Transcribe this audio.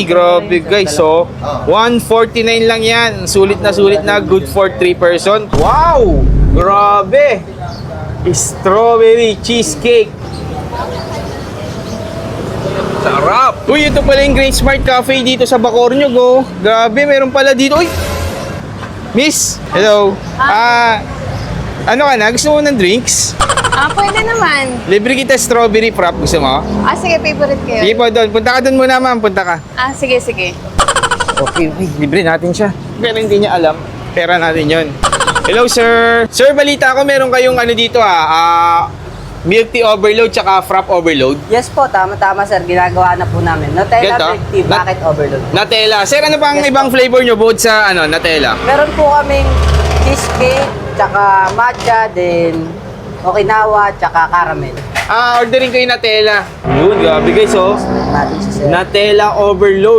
Grabe guys, so 149 lang yan. Sulit na good for 3 person. Wow! Grabe! Strawberry cheesecake. Sarap! Uy, ito pala yung Great Smart Cafe dito sa Bacoornyog, oh. Grabe, meron pala dito. Uy! Miss! Hello! Ano ka na? Gusto mo ng drinks? Pwede naman. Libre kita strawberry frap. Gusto mo? Sige, favorite ko Sige yun. po doon. Punta ka doon muna, ma'am. Punta ka. Sige. Okay. Libre natin siya. Pero hindi niya alam. Pera natin yon. Hello, sir. Sir, balita ko meron kayong ano dito milk tea overload tsaka frap overload. Yes po, tama sir. Ginagawa na po namin. Nutella Ganito? milk tea, bakit overload? Nutella. Sir, ano pang Yes, ibang flavor nyo bukod sa Nutella? Meron po kaming cheesecake, tsaka matcha, din Okinawa, tsaka caramel. Ordering kayo Nutella. Yun, grabe guys, oh. Natin si sir. Nutella overload.